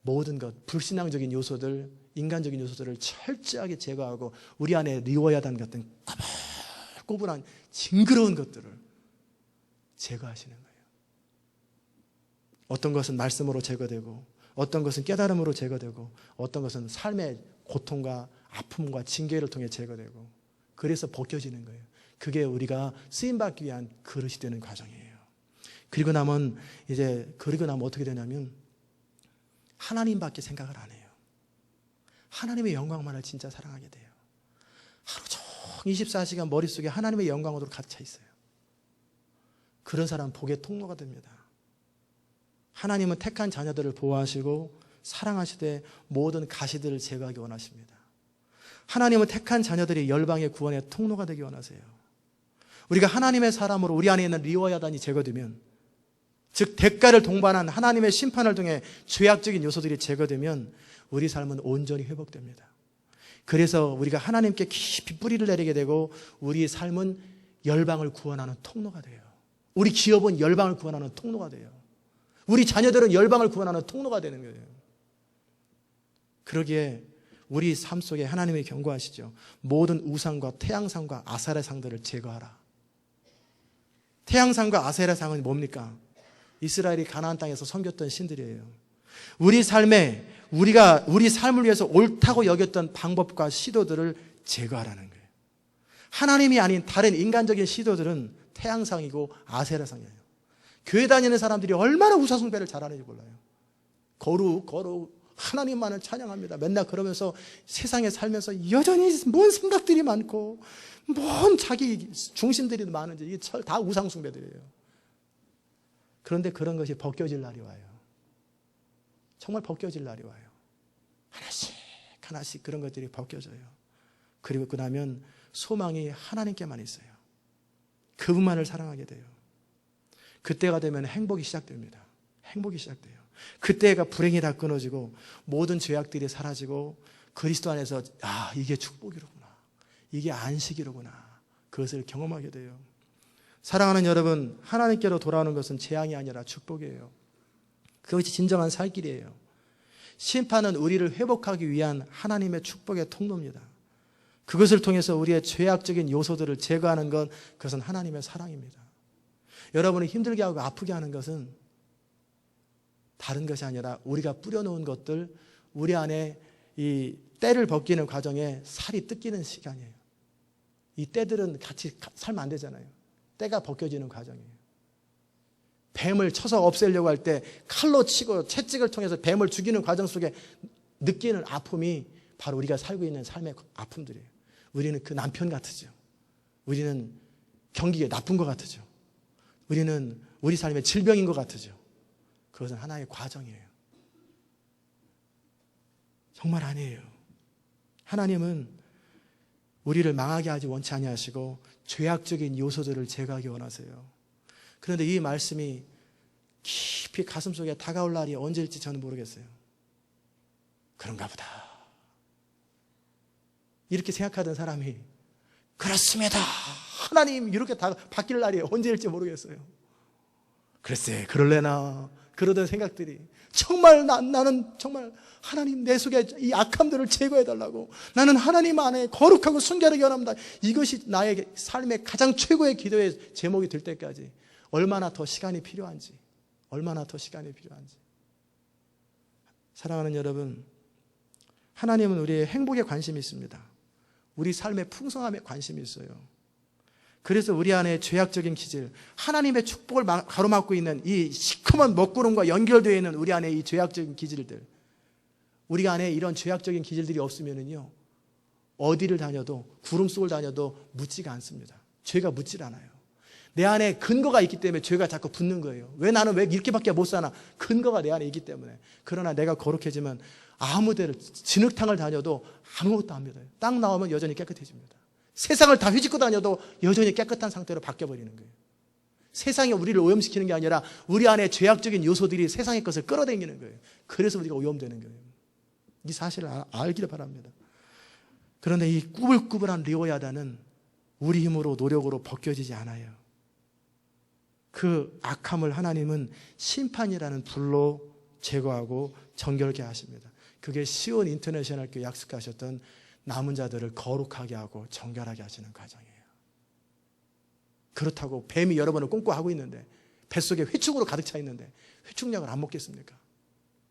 모든 것, 불신앙적인 요소들, 인간적인 요소들을 철저하게 제거하고 우리 안에 리워야단 같은 꼬불꼬불한 징그러운 것들을 제거하시는 거예요. 어떤 것은 말씀으로 제거되고, 어떤 것은 깨달음으로 제거되고, 어떤 것은 삶의 고통과 아픔과 징계를 통해 제거되고, 그래서 벗겨지는 거예요. 그게 우리가 쓰임받기 위한 그릇이 되는 과정이에요. 그리고 나면 어떻게 되냐면 하나님밖에 생각을 안 해요. 하나님의 영광만을 진짜 사랑하게 돼요. 하루 종일 24시간 머릿속에 하나님의 영광으로 가득 차 있어요. 그런 사람은 복의 통로가 됩니다. 하나님은 택한 자녀들을 보호하시고 사랑하시되 모든 가시들을 제거하기 원하십니다. 하나님은 택한 자녀들이 열방의 구원의 통로가 되기 원하세요. 우리가 하나님의 사람으로 우리 안에 있는 리워야단이 제거되면, 즉 대가를 동반한 하나님의 심판을 통해 죄악적인 요소들이 제거되면 우리 삶은 온전히 회복됩니다. 그래서 우리가 하나님께 깊이 뿌리를 내리게 되고, 우리의 삶은 열방을 구원하는 통로가 돼요. 우리 기업은 열방을 구원하는 통로가 돼요. 우리 자녀들은 열방을 구원하는 통로가 되는 거예요. 그러기에 우리 삶 속에 하나님이 경고하시죠. 모든 우상과 태양상과 아세라 상들을 제거하라. 태양상과 아세라 상은 뭡니까? 이스라엘이 가나안 땅에서 섬겼던 신들이에요. 우리 삶에 우리 삶을 위해서 옳다고 여겼던 방법과 시도들을 제거하라는 거예요. 하나님이 아닌 다른 인간적인 시도들은 태양상이고 아세라상이에요. 교회 다니는 사람들이 얼마나 우상숭배를 잘하는지 몰라요. 거룩 하나님만을 찬양합니다. 맨날 그러면서 세상에 살면서 여전히 뭔 생각들이 많고 뭔 자기 중심들이 많은지, 이게 다 우상숭배들이에요. 그런데 그런 것이 벗겨질 날이 와요. 정말 벗겨질 날이 와요. 하나씩 그런 것들이 벗겨져요. 그리고 그 다음에 소망이 하나님께만 있어요. 그분만을 사랑하게 돼요. 그때가 되면 행복이 시작됩니다. 행복이 시작돼요. 그때가 불행이 다 끊어지고 모든 죄악들이 사라지고 그리스도 안에서 이게 축복이로구나, 이게 안식이로구나, 그것을 경험하게 돼요. 사랑하는 여러분, 하나님께로 돌아오는 것은 재앙이 아니라 축복이에요. 그것이 진정한 살 길이에요. 심판은 우리를 회복하기 위한 하나님의 축복의 통로입니다. 그것을 통해서 우리의 죄악적인 요소들을 제거하는 것, 그것은 하나님의 사랑입니다. 여러분이 힘들게 하고 아프게 하는 것은 다른 것이 아니라 우리가 뿌려놓은 것들, 우리 안에 이 때를 벗기는 과정에 살이 뜯기는 시간이에요. 이 때들은 같이 살면 안 되잖아요. 때가 벗겨지는 과정이에요. 뱀을 쳐서 없애려고 할 때 칼로 치고 채찍을 통해서 뱀을 죽이는 과정 속에 느끼는 아픔이 바로 우리가 살고 있는 삶의 아픔들이에요. 우리는 그 남편 같으죠. 우리는 경기가 나쁜 것 같으죠. 우리는 우리 삶의 질병인 것 같으죠. 그것은 하나의 과정이에요. 정말 아니에요. 하나님은 우리를 망하게 하지 원치 아니하시고 죄악적인 요소들을 제거하기 원하세요. 그런데 이 말씀이 깊이 가슴속에 다가올 날이 언제일지 저는 모르겠어요. 그런가 보다, 이렇게 생각하던 사람이 그렇습니다, 하나님, 이렇게 다 바뀔 날이 언제일지 모르겠어요. 글쎄, 그럴래나, 그러던 생각들이 정말 나는 정말 하나님, 내 속에 이 악함들을 제거해달라고, 나는 하나님 안에 거룩하고 순결하게 원합니다, 이것이 나의 삶의 가장 최고의 기도의 제목이 될 때까지 얼마나 더 시간이 필요한지, 사랑하는 여러분, 하나님은 우리의 행복에 관심이 있습니다. 우리 삶의 풍성함에 관심이 있어요. 그래서 우리 안에 죄악적인 기질, 하나님의 축복을 가로막고 있는 이 시커먼 먹구름과 연결되어 있는 우리 안에 이 죄악적인 기질들, 우리 안에 이런 죄악적인 기질들이 없으면요, 어디를 다녀도, 구름 속을 다녀도 묻지가 않습니다. 죄가 묻질 않아요. 내 안에 근거가 있기 때문에 죄가 자꾸 붙는 거예요. 왜 나는 왜 이렇게밖에 못 사나? 근거가 내 안에 있기 때문에. 그러나 내가 거룩해지면 아무 데를 진흙탕을 다녀도 아무것도 안 믿어요. 땅 나오면 여전히 깨끗해집니다. 세상을 다 휘짓고 다녀도 여전히 깨끗한 상태로 바뀌어버리는 거예요. 세상이 우리를 오염시키는 게 아니라 우리 안에 죄악적인 요소들이 세상의 것을 끌어당기는 거예요. 그래서 우리가 오염되는 거예요. 이 사실을 알기를 바랍니다. 그런데 이 꾸불꾸불한 리오야다는 우리 힘으로 노력으로 벗겨지지 않아요. 그 악함을 하나님은 심판이라는 불로 제거하고 정결케 하십니다. 그게 시온 인터내셔널 교회 약속하셨던 남은 자들을 거룩하게 하고 정결하게 하시는 과정이에요. 그렇다고 뱀이 여러분을 꽁꽁하고 있는데, 뱃속에 회충으로 가득 차 있는데 회충약을 안 먹겠습니까?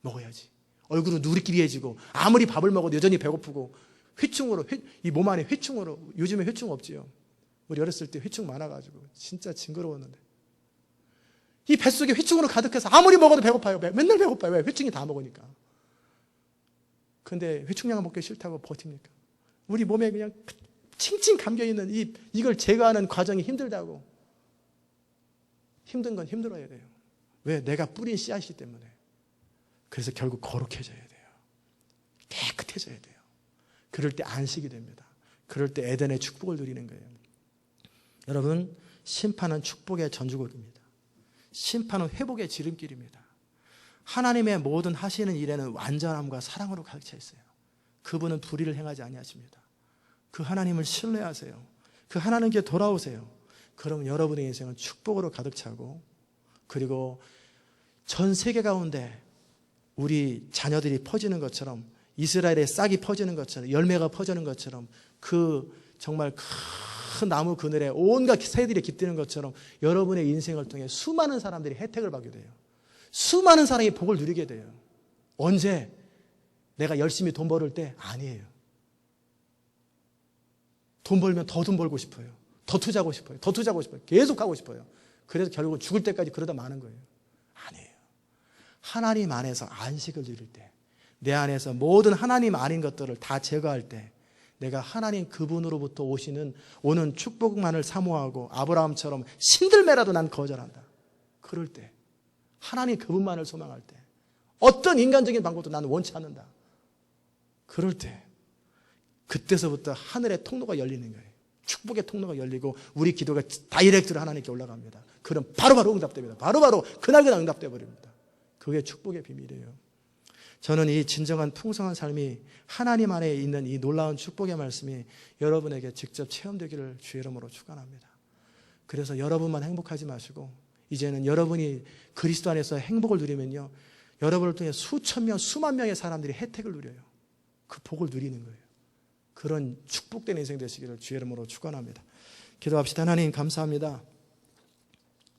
먹어야지. 얼굴은 누리끼리해지고 아무리 밥을 먹어도 여전히 배고프고 회충으로, 이 몸 안에 회충으로. 요즘에 회충 없지요. 우리 어렸을 때 회충 많아가지고 진짜 징그러웠는데, 이 뱃속에 회충으로 가득해서 아무리 먹어도 배고파요. 맨날 배고파요. 왜? 회충이 다 먹으니까. 근데 회충약을 먹기 싫다고 버팁니까? 우리 몸에 그냥 칭칭 감겨있는 이걸 제거하는 과정이 힘들다고. 힘든 건 힘들어야 돼요. 왜? 내가 뿌린 씨앗이기 때문에. 그래서 결국 거룩해져야 돼요. 깨끗해져야 돼요. 그럴 때 안식이 됩니다. 그럴 때 에덴의 축복을 누리는 거예요. 여러분, 심판은 축복의 전주곡입니다. 심판은 회복의 지름길입니다. 하나님의 모든 하시는 일에는 완전함과 사랑으로 가득 차 있어요. 그분은 불의를 행하지 아니하십니다. 그 하나님을 신뢰하세요. 그 하나님께 돌아오세요. 그러면 여러분의 인생은 축복으로 가득 차고, 그리고 전 세계 가운데 우리 자녀들이 퍼지는 것처럼, 이스라엘의 싹이 퍼지는 것처럼, 열매가 퍼지는 것처럼, 그 정말 큰 나무 그늘에 온갖 새들이 깃드는 것처럼 여러분의 인생을 통해 수많은 사람들이 혜택을 받게 돼요. 수많은 사람이 복을 누리게 돼요. 언제? 내가 열심히 돈 벌을 때? 아니에요. 돈 벌면 더 돈 벌고 싶어요. 더 투자하고 싶어요. 더 투자하고 싶어요. 계속 하고 싶어요. 그래서 결국은 죽을 때까지 그러다 마는 거예요. 아니에요. 하나님 안에서 안식을 누릴 때, 내 안에서 모든 하나님 아닌 것들을 다 제거할 때, 내가 하나님 그분으로부터 오는 축복만을 사모하고 아브라함처럼 신들매라도 난 거절한다. 그럴 때, 하나님 그분만을 소망할 때, 어떤 인간적인 방법도 나는 원치 않는다. 그럴 때, 그때서부터 하늘의 통로가 열리는 거예요. 축복의 통로가 열리고 우리 기도가 다이렉트로 하나님께 올라갑니다. 그럼 바로바로 응답됩니다. 바로바로 그날그날 응답돼 버립니다. 그게 축복의 비밀이에요. 저는 이 진정한 풍성한 삶이 하나님 안에 있는 이 놀라운 축복의 말씀이 여러분에게 직접 체험되기를 주의 이름으로 축원합니다. 그래서 여러분만 행복하지 마시고, 이제는 여러분이 그리스도 안에서 행복을 누리면요, 여러분을 통해 수천 명, 수만 명의 사람들이 혜택을 누려요. 그 복을 누리는 거예요. 그런 축복된 인생 되시기를 주의 이름으로 축원합니다. 기도합시다. 하나님 감사합니다.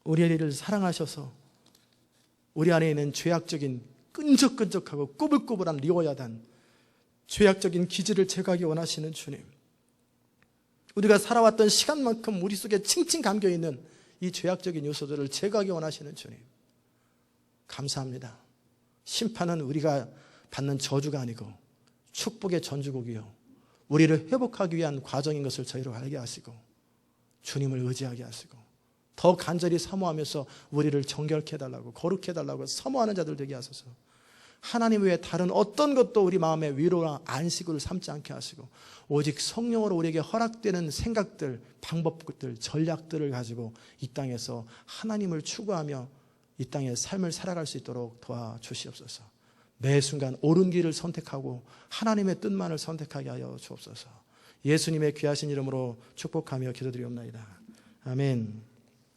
우리를 사랑하셔서 우리 안에 있는 죄악적인 끈적끈적하고 꾸불꾸불한 리오야단, 죄악적인 기질을 제거하기 원하시는 주님, 우리가 살아왔던 시간만큼 우리 속에 칭칭 감겨있는 이 죄악적인 요소들을 제거하기 원하시는 주님, 감사합니다. 심판은 우리가 받는 저주가 아니고 축복의 전주곡이요, 우리를 회복하기 위한 과정인 것을 저희로 알게 하시고 주님을 의지하게 하시고 더 간절히 사모하면서 우리를 정결케 해달라고, 거룩해 해달라고 사모하는 자들 되게 하소서. 하나님 외에 다른 어떤 것도 우리 마음의 위로나 안식을 삼지 않게 하시고 오직 성령으로 우리에게 허락되는 생각들, 방법들, 전략들을 가지고 이 땅에서 하나님을 추구하며 이 땅의 삶을 살아갈 수 있도록 도와주시옵소서. 매 순간 옳은 길을 선택하고 하나님의 뜻만을 선택하게 하여 주옵소서. 예수님의 귀하신 이름으로 축복하며 기도드리옵나이다. 아멘.